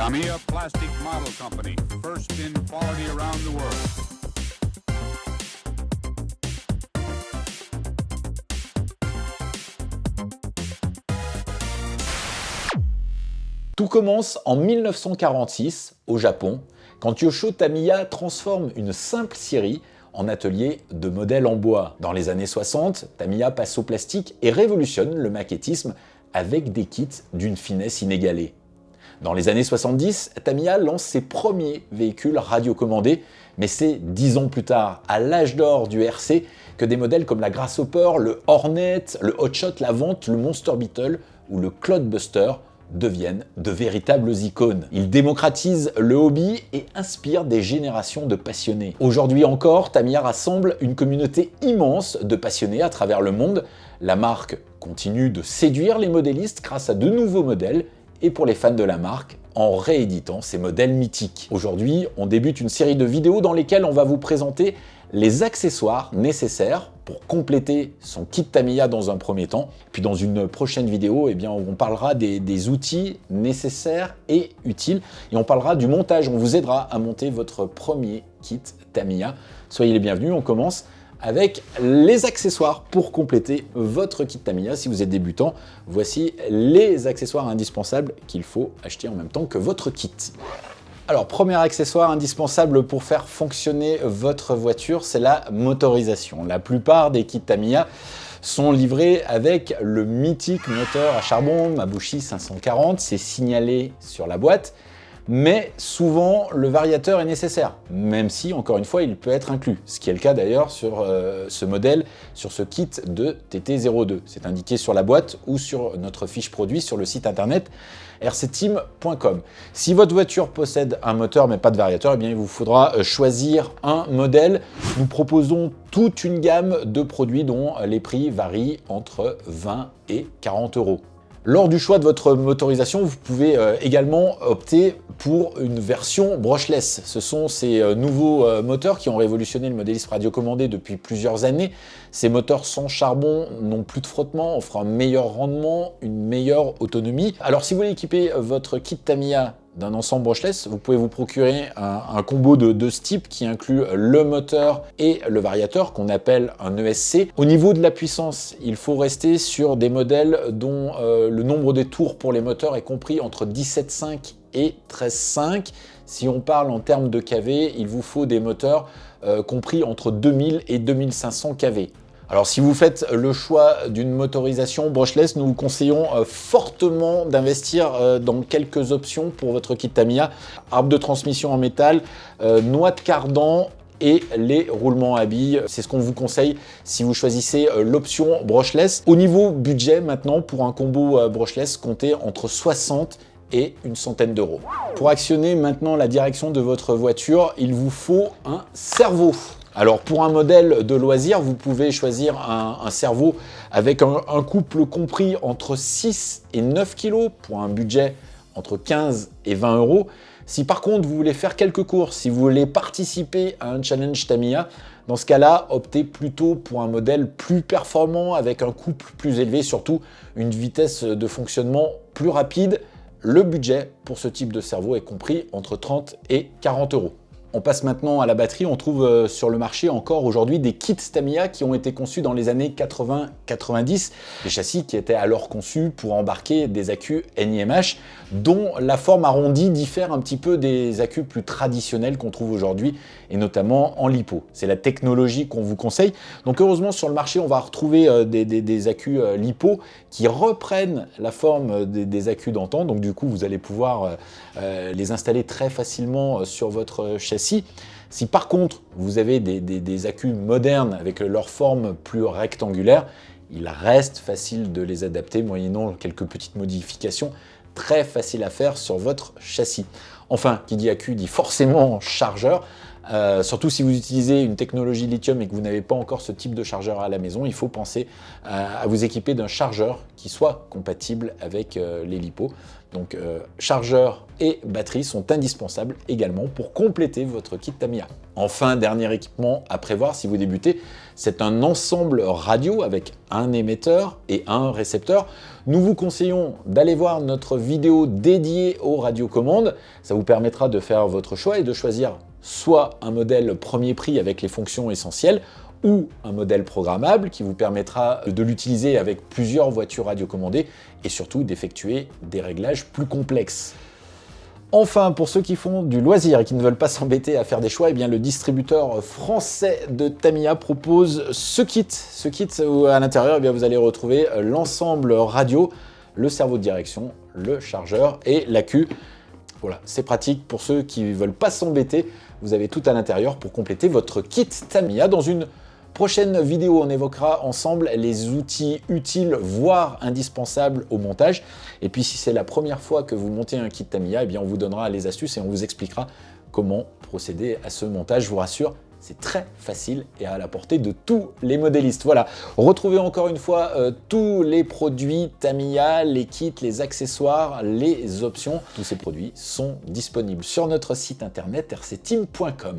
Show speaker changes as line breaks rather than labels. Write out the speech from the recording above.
Tamiya Plastic Model Company, first in quality around the world.
Tout commence en 1946 au Japon, quand Yoshio Tamiya transforme une simple scierie en atelier de modèles en bois. Dans les années 60, Tamiya passe au plastique et révolutionne le maquettisme avec des kits d'une finesse inégalée. Dans les années 70, Tamiya lance ses premiers véhicules radiocommandés, mais c'est 10 ans plus tard, à l'âge d'or du RC, que des modèles comme la Grasshopper, le Hornet, le Hotshot, la Vente, le Monster Beetle ou le Cloudbuster deviennent de véritables icônes. Ils démocratisent le hobby et inspirent des générations de passionnés. Aujourd'hui encore, Tamiya rassemble une communauté immense de passionnés à travers le monde. La marque continue de séduire les modélistes grâce à de nouveaux modèles et pour les fans de la marque, en rééditant ces modèles mythiques. Aujourd'hui, on débute une série de vidéos dans lesquelles on va vous présenter les accessoires nécessaires pour compléter son kit Tamiya dans un premier temps. Puis dans une prochaine vidéo, eh bien, on parlera des outils nécessaires et utiles. Et on parlera du montage. On vous aidera à monter votre premier kit Tamiya. Soyez les bienvenus, on commence avec les accessoires pour compléter votre kit Tamiya. Si vous êtes débutant, voici les accessoires indispensables qu'il faut acheter en même temps que votre kit. Alors, premier accessoire indispensable pour faire fonctionner votre voiture, c'est la motorisation. La plupart des kits Tamiya sont livrés avec le mythique moteur à charbon Mabuchi 540, c'est signalé sur la boîte. Mais souvent, le variateur est nécessaire, même si, encore une fois, il peut être inclus. Ce qui est le cas d'ailleurs sur ce modèle, sur ce kit de TT02. C'est indiqué sur la boîte ou sur notre fiche produit sur le site internet rcteam.com. Si votre voiture possède un moteur mais pas de variateur, eh bien, il vous faudra choisir un modèle. Nous proposons toute une gamme de produits dont les prix varient entre 20 et 40 euros. Lors du choix de votre motorisation, vous pouvez également opter pour une version brushless. Ce sont ces nouveaux moteurs qui ont révolutionné le modélisme radiocommandé depuis plusieurs années. Ces moteurs sans charbon n'ont plus de frottement, offrent un meilleur rendement, une meilleure autonomie. Alors si vous voulez équiper votre kit Tamiya d'un ensemble brushless, vous pouvez vous procurer un combo de ce type qui inclut le moteur et le variateur qu'on appelle un ESC. Au niveau de la puissance, il faut rester sur des modèles dont le nombre des tours pour les moteurs est compris entre 17,5 et 13,5. Si on parle en termes de kV, il vous faut des moteurs compris entre 2000 et 2500 kV. Alors si vous faites le choix d'une motorisation brushless, nous vous conseillons fortement d'investir dans quelques options pour votre kit Tamiya. Arbre de transmission en métal, noix de cardan et les roulements à billes. C'est ce qu'on vous conseille si vous choisissez l'option brushless. Au niveau budget maintenant, pour un combo brushless, comptez entre 60 et une centaine d'euros. Pour actionner maintenant la direction de votre voiture, il vous faut un servo. Alors pour un modèle de loisir, vous pouvez choisir un servo avec un couple compris entre 6 et 9 kg pour un budget entre 15 et 20 euros. Si par contre vous voulez faire quelques courses, si vous voulez participer à un challenge Tamiya, dans ce cas-là, optez plutôt pour un modèle plus performant avec un couple plus élevé, surtout une vitesse de fonctionnement plus rapide. Le budget pour ce type de servo est compris entre 30 et 40 euros. On passe maintenant à la batterie. On trouve sur le marché encore aujourd'hui des kits Tamiya qui ont été conçus dans les années 80-90. Des châssis qui étaient alors conçus pour embarquer des accus NiMH dont la forme arrondie diffère un petit peu des accus plus traditionnels qu'on trouve aujourd'hui et notamment en lipo. C'est la technologie qu'on vous conseille. Donc heureusement sur le marché on va retrouver des accus lipo qui reprennent la forme des accus d'antan. Donc du coup vous allez pouvoir les installer très facilement sur votre châssis. Si par contre vous avez des accus modernes avec leur forme plus rectangulaire, il reste facile de les adapter moyennant quelques petites modifications, très facile à faire sur votre châssis. Enfin, qui dit accu dit forcément chargeur. Surtout si vous utilisez une technologie lithium et que vous n'avez pas encore ce type de chargeur à la maison, il faut penser à vous équiper d'un chargeur qui soit compatible avec les lipos. Donc chargeur et batterie sont indispensables également pour compléter votre kit Tamiya. Enfin, dernier équipement à prévoir si vous débutez, c'est un ensemble radio avec un émetteur et un récepteur. Nous vous conseillons d'aller voir notre vidéo dédiée aux radiocommandes. Ça vous permettra de faire votre choix et de choisir soit un modèle premier prix avec les fonctions essentielles, ou un modèle programmable qui vous permettra de l'utiliser avec plusieurs voitures radiocommandées et surtout d'effectuer des réglages plus complexes. Enfin, pour ceux qui font du loisir et qui ne veulent pas s'embêter à faire des choix, eh bien, le distributeur français de Tamiya propose ce kit. Ce kit où à l'intérieur, eh bien, vous allez retrouver l'ensemble radio, le cerveau de direction, le chargeur et l'accu. Voilà, c'est pratique pour ceux qui ne veulent pas s'embêter. Vous avez tout à l'intérieur pour compléter votre kit Tamiya. Dans une prochaine vidéo, on évoquera ensemble les outils utiles, voire indispensables au montage. Et puis si c'est la première fois que vous montez un kit Tamiya, eh bien on vous donnera les astuces et on vous expliquera comment procéder à ce montage. Je vous rassure, c'est très facile et à la portée de tous les modélistes. Voilà, retrouvez encore une fois tous les produits Tamiya, les kits, les accessoires, les options. Tous ces produits sont disponibles sur notre site internet rcteam.com.